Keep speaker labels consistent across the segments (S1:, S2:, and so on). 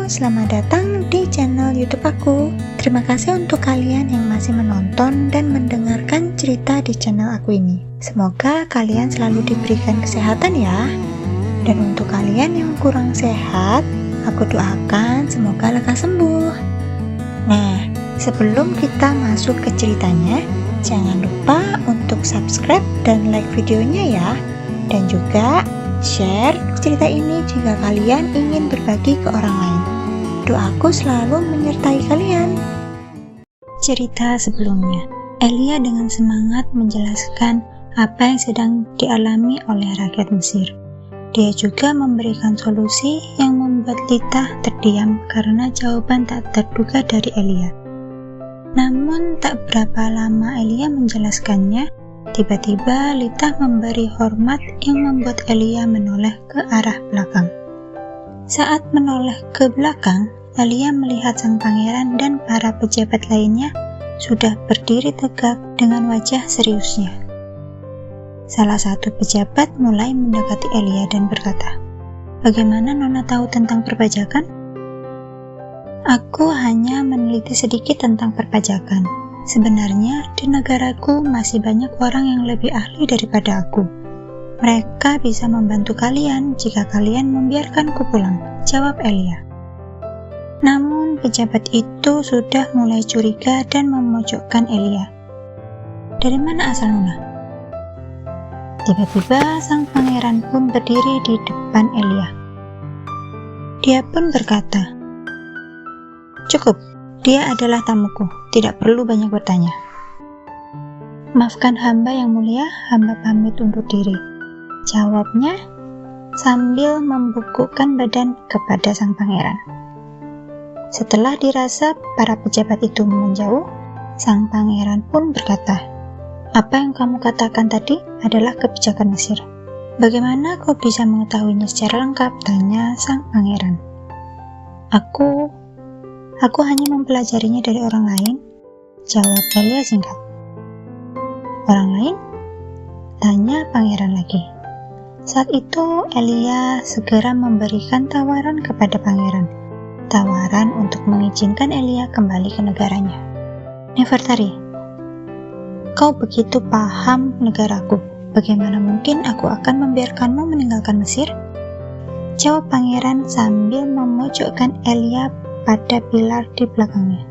S1: Halo, selamat datang di channel YouTube aku. Terima kasih untuk kalian yang masih menonton dan mendengarkan cerita di channel aku ini. Semoga kalian selalu diberikan kesehatan ya. Dan untuk kalian yang kurang sehat, aku doakan semoga lekas sembuh. Nah, sebelum kita masuk ke ceritanya, jangan lupa untuk subscribe dan like videonya ya. Dan juga share cerita ini jika kalian ingin berbagi ke orang lain. Doaku selalu menyertai kalian. Cerita sebelumnya, Elia dengan semangat menjelaskan apa yang sedang dialami oleh rakyat Mesir. Dia juga memberikan solusi yang membuat Lita terdiam karena jawaban tak terduga dari Elia. Namun tak berapa lama Elia menjelaskannya, tiba-tiba Lita memberi hormat yang membuat Elia menoleh ke arah belakang. Saat menoleh ke belakang, Elia melihat sang pangeran dan para pejabat lainnya sudah berdiri tegak dengan wajah seriusnya. Salah satu pejabat mulai mendekati Elia dan berkata, "Bagaimana Nona tahu tentang perpajakan?" "Aku hanya meneliti sedikit tentang perpajakan. Sebenarnya di negaraku masih banyak orang yang lebih ahli daripada aku. Mereka bisa membantu kalian jika kalian membiarkanku pulang," jawab Elia. Namun pejabat itu sudah mulai curiga dan memojokkan Elia. "Dari mana asal Nona?" Tiba-tiba sang pangeran pun berdiri di depan Elia. Dia pun berkata, "Cukup. Dia adalah tamuku, tidak perlu banyak bertanya." "Maafkan hamba yang mulia, hamba pamit undur diri," jawabnya sambil membungkukkan badan kepada sang pangeran. Setelah dirasa para pejabat itu menjauh, sang pangeran pun berkata, "Apa yang kamu katakan tadi adalah kebijakan Mesir. Bagaimana kau bisa mengetahuinya secara lengkap?" tanya sang pangeran. Aku hanya mempelajarinya dari orang lain," jawab Elia singkat. "Orang lain?" tanya pangeran lagi. Saat itu Elia segera memberikan tawaran kepada pangeran. Tawaran untuk mengizinkan Elia kembali ke negaranya. "Nefertari, kau begitu paham negaraku. Bagaimana mungkin aku akan membiarkanmu meninggalkan Mesir?" jawab pangeran sambil memojokkan Elia pada pilar di belakangnya.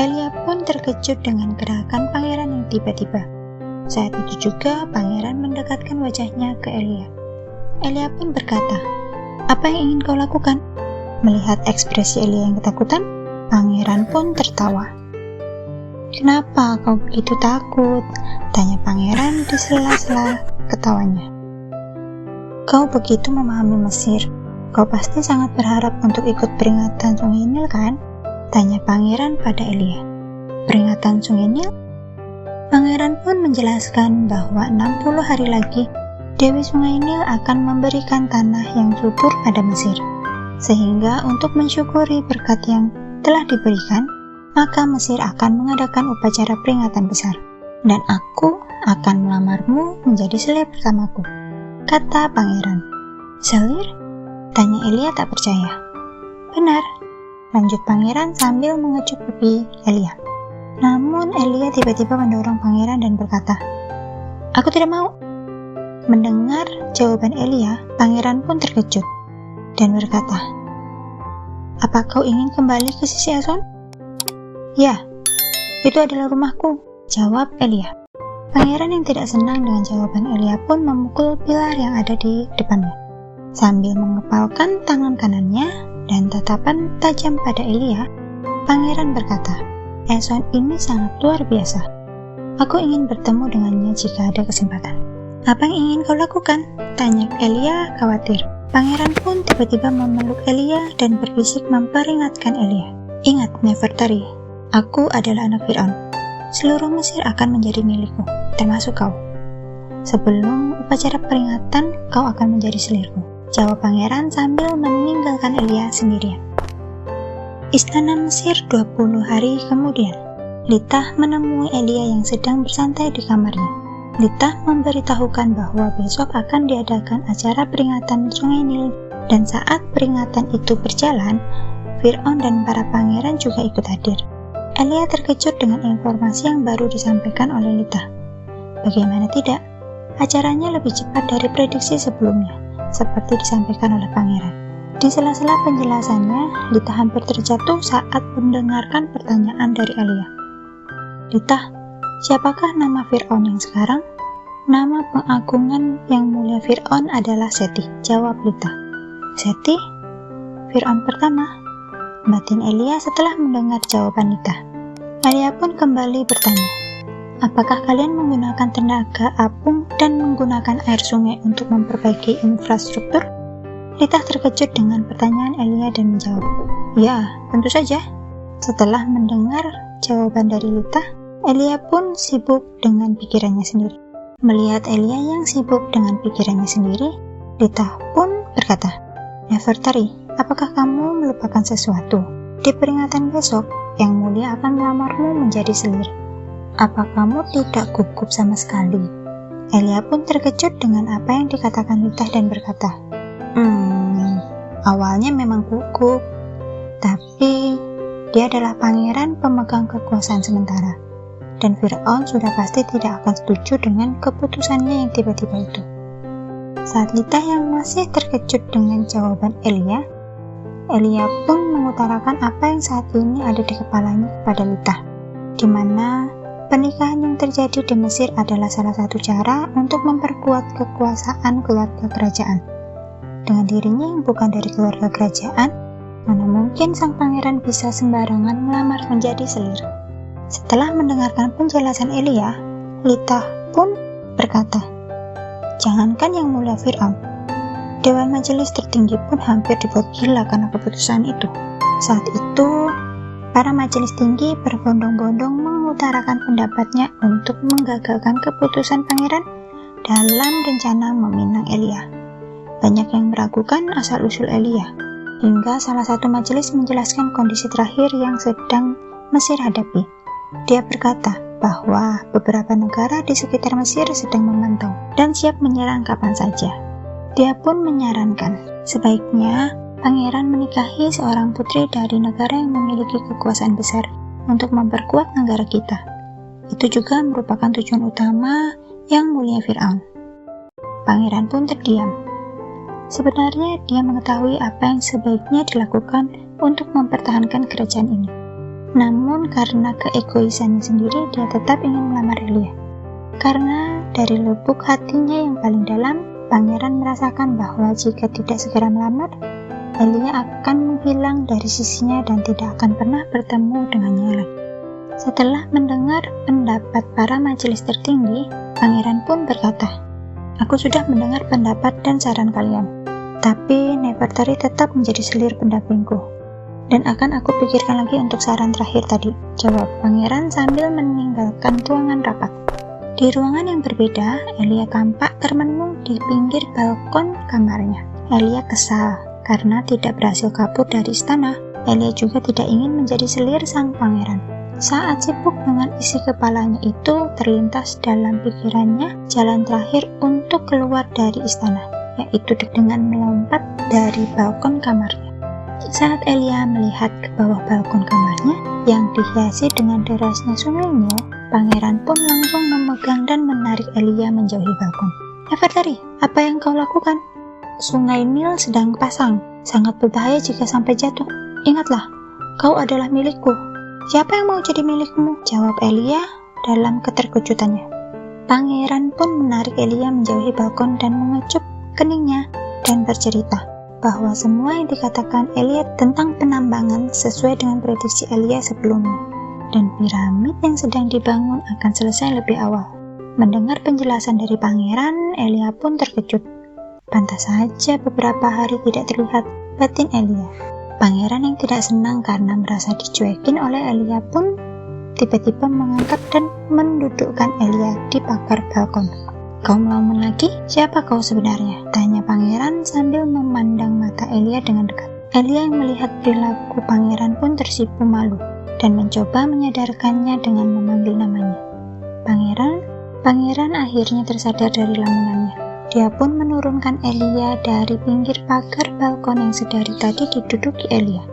S1: Elia pun terkejut dengan gerakan pangeran yang tiba-tiba. Saat itu juga pangeran mendekatkan wajahnya ke Elia. Elia pun berkata, "Apa yang ingin kau lakukan?" Melihat ekspresi Elia yang ketakutan, pangeran pun tertawa. "Kenapa kau begitu takut?" tanya pangeran di sela-sela ketawanya. "Kau begitu memahami Mesir. Kau pasti sangat berharap untuk ikut peringatan Sungai Nil, kan?" tanya pangeran pada Elia. "Peringatan Sungai Nil?" Pangeran pun menjelaskan bahwa 60 hari lagi Dewi Sungai Nil akan memberikan tanah yang subur pada Mesir. Sehingga untuk mensyukuri berkat yang telah diberikan, maka Mesir akan mengadakan upacara peringatan besar. "Dan aku akan melamarmu menjadi selir bersamaku," kata pangeran. "Selir?" tanya Elia tak percaya. "Benar," lanjut pangeran sambil mengecup pipi Elia. Namun Elia tiba-tiba mendorong pangeran dan berkata, "Aku tidak mau." Mendengar jawaban Elia, pangeran pun terkejut dan berkata, "Apa kau ingin kembali ke sisi Ason?" "Ya, itu adalah rumahku," jawab Elia. Pangeran yang tidak senang dengan jawaban Elia pun memukul pilar yang ada di depannya. Sambil mengepalkan tangan kanannya dan tatapan tajam pada Elia, pangeran berkata, "Ason ini sangat luar biasa. Aku ingin bertemu dengannya jika ada kesempatan." "Apa yang ingin kau lakukan?" tanya Elia khawatir. Pangeran pun tiba-tiba memeluk Elia dan berbisik memperingatkan Elia. "Ingat, Nefertari, aku adalah anak Fir'aun. Seluruh Mesir akan menjadi milikku, termasuk kau. Sebelum upacara peringatan, kau akan menjadi selirku," jawab pangeran sambil meninggalkan Elia sendirian. Istana Mesir 20 hari kemudian, Lita menemui Elia yang sedang bersantai di kamarnya. Lita memberitahukan bahwa besok akan diadakan acara peringatan Sungai Nil, dan saat peringatan itu berjalan, Fir'aun dan para pangeran juga ikut hadir. Elia terkejut dengan informasi yang baru disampaikan oleh Lita. Bagaimana tidak, acaranya lebih cepat dari prediksi sebelumnya, seperti disampaikan oleh pangeran. Di sela-sela penjelasannya, Lita hampir terjatuh saat mendengarkan pertanyaan dari Elia. Lita, siapakah nama Fir'aun yang sekarang? Nama pengagungan yang mulia Fir'aun adalah Seti, jawab Lita. Seti? Fir'aun pertama? Batin Elia setelah mendengar jawaban Lita. Elia pun kembali bertanya, apakah kalian menggunakan tenaga apung dan menggunakan air sungai untuk memperbaiki infrastruktur? Lita terkejut dengan pertanyaan Elia dan menjawab, ya, tentu saja. Setelah mendengar jawaban dari Lita, Elia pun sibuk dengan pikirannya sendiri. Melihat Elia yang sibuk dengan pikirannya sendiri, Lita pun berkata, Nefertari, apakah kamu melupakan sesuatu? Di peringatan besok, Yang Mulia akan melamarmu menjadi selir. Apa kamu tidak gugup sama sekali? Elia pun terkejut dengan apa yang dikatakan Lita dan berkata, awalnya memang gugup, tapi dia adalah pangeran pemegang kekuasaan sementara, dan Fir'aun sudah pasti tidak akan setuju dengan keputusannya yang tiba-tiba itu. Saat Lita yang masih terkejut dengan jawaban Elia pun mengutarakan apa yang saat ini ada di kepalanya kepada Lita, di mana pernikahan yang terjadi di Mesir adalah salah satu cara untuk memperkuat kekuasaan keluarga kerajaan. Dengan dirinya yang bukan dari keluarga kerajaan, mana mungkin sang pangeran bisa sembarangan melamar menjadi selir. Setelah mendengarkan penjelasan Elia, Lita pun berkata, jangankan Yang Mulia Fir'aun, Dewan Majelis Tertinggi pun hampir dibuat gila karena keputusan itu. Saat itu, para majelis tinggi berbondong-bondong mengutarakan pendapatnya untuk menggagalkan keputusan pangeran dalam rencana meminang Elia. Banyak yang meragukan asal-usul Elia, hingga salah satu majelis menjelaskan kondisi terakhir yang sedang Mesir hadapi. Dia berkata bahwa beberapa negara di sekitar Mesir sedang memantau dan siap menyerang kapan saja. Dia pun menyarankan, sebaiknya pangeran menikahi seorang putri dari negara yang memiliki kekuasaan besar untuk memperkuat negara kita. Itu juga merupakan tujuan utama Yang Mulia Fir'aun. Pangeran pun terdiam. Sebenarnya dia mengetahui apa yang sebaiknya dilakukan untuk mempertahankan kerajaan ini. Namun karena keegoisannya sendiri, dia tetap ingin melamar Elia. Karena dari lubuk hatinya yang paling dalam, pangeran merasakan bahwa jika tidak segera melamar, Elia akan menghilang dari sisinya dan tidak akan pernah bertemu dengannya lagi. Setelah mendengar pendapat para majelis tertinggi, pangeran pun berkata, aku sudah mendengar pendapat dan saran kalian, tapi Nefertari tetap menjadi selir pendampingku, dan akan aku pikirkan lagi untuk saran terakhir tadi, jawab pangeran sambil meninggalkan ruangan rapat. Di ruangan yang berbeda, Elia tampak termenung di pinggir balkon kamarnya. Elia kesal karena tidak berhasil kabur dari istana. Elia juga tidak ingin menjadi selir sang pangeran. Saat sibuk dengan isi kepalanya itu, terlintas dalam pikirannya jalan terakhir untuk keluar dari istana, yaitu dengan melompat dari balkon kamarnya. Saat Elia melihat ke bawah balkon kamarnya yang dihiasi dengan derasnya sungai Nil, pangeran pun langsung memegang dan menarik Elia menjauhi balkon. Nefertari, apa yang kau lakukan? Sungai Nil sedang pasang, sangat berbahaya jika sampai jatuh. Ingatlah, kau adalah milikku. Siapa yang mau jadi milikmu? Jawab Elia dalam keterkejutannya. Pangeran pun menarik Elia menjauhi balkon dan mengecup keningnya dan bercerita bahwa semua yang dikatakan Elia tentang penambangan sesuai dengan prediksi Elia sebelumnya, dan piramid yang sedang dibangun akan selesai lebih awal. Mendengar penjelasan dari pangeran, Elia pun terkejut. Pantas saja beberapa hari tidak terlihat, batin Elia. Pangeran yang tidak senang karena merasa dicuekin oleh Elia pun tiba-tiba mengangkat dan mendudukkan Elia di pagar balkon. Kau melamun lagi? Siapa kau sebenarnya? Tanya pangeran sambil memandang mata Elia dengan dekat. Elia yang melihat perilaku pangeran pun tersipu malu dan mencoba menyadarkannya dengan memanggil namanya. Pangeran akhirnya tersadar dari lamunannya. Dia pun menurunkan Elia dari pinggir pagar balkon yang sedari tadi diduduki Elia.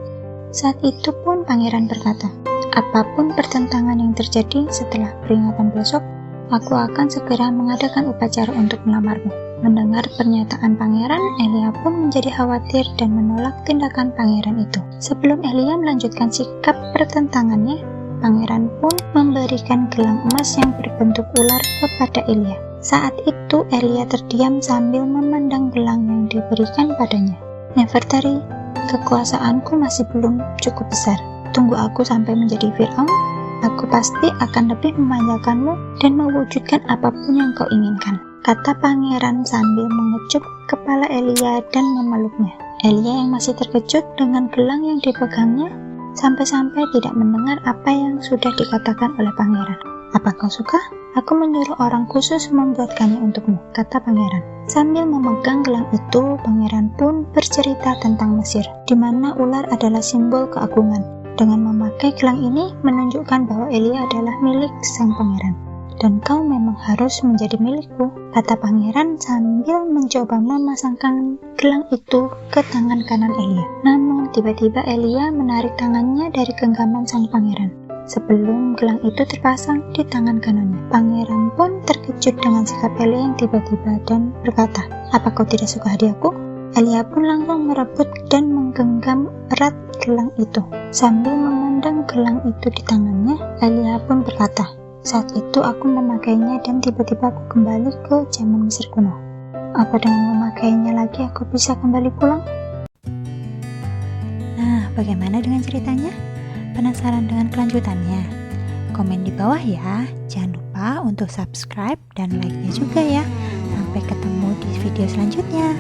S1: Saat itu pun pangeran berkata, apapun pertentangan yang terjadi setelah peringatan besok, aku akan segera mengadakan upacara untuk melamarmu. Mendengar pernyataan pangeran, Elia pun menjadi khawatir dan menolak tindakan pangeran itu. Sebelum Elia melanjutkan sikap pertentangannya, pangeran pun memberikan gelang emas yang berbentuk ular kepada Elia. Saat itu Elia terdiam sambil memandang gelang yang diberikan padanya. Nefertari, kekuasaanku masih belum cukup besar. Tunggu aku sampai menjadi Firaun, aku pasti akan lebih memanjakanmu dan mewujudkan apapun yang kau inginkan, kata pangeran sambil mengecup kepala Elia dan memeluknya. Elia yang masih terkejut dengan gelang yang dipegangnya, sampai-sampai tidak mendengar apa yang sudah dikatakan oleh pangeran. Apa kau suka? Aku menyuruh orang khusus membuatkannya untukmu, kata pangeran. Sambil memegang gelang itu, pangeran pun bercerita tentang Mesir, di mana ular adalah simbol keagungan. Dengan memakai gelang ini, menunjukkan bahwa Elia adalah milik sang pangeran. Dan kau memang harus menjadi milikku, kata pangeran sambil mencoba memasangkan gelang itu ke tangan kanan Elia. Namun, tiba-tiba Elia menarik tangannya dari genggaman sang pangeran. Sebelum gelang itu terpasang di tangan kanannya, pangeran pun terkejut dengan sikap Elia yang tiba-tiba dan berkata, apa kau tidak suka hadiahku? Elia pun langsung merebut dan menggenggam erat gelang itu. Sambil memandang gelang itu di tangannya, Elia pun berkata, saat itu aku memakainya dan tiba-tiba aku kembali ke zaman Mesir kuno. Apa dengan memakainya lagi aku bisa kembali pulang? Nah, bagaimana dengan ceritanya? Penasaran dengan kelanjutannya? Komen di bawah ya. Jangan lupa untuk subscribe dan like-nya juga ya. Sampai ketemu di video selanjutnya.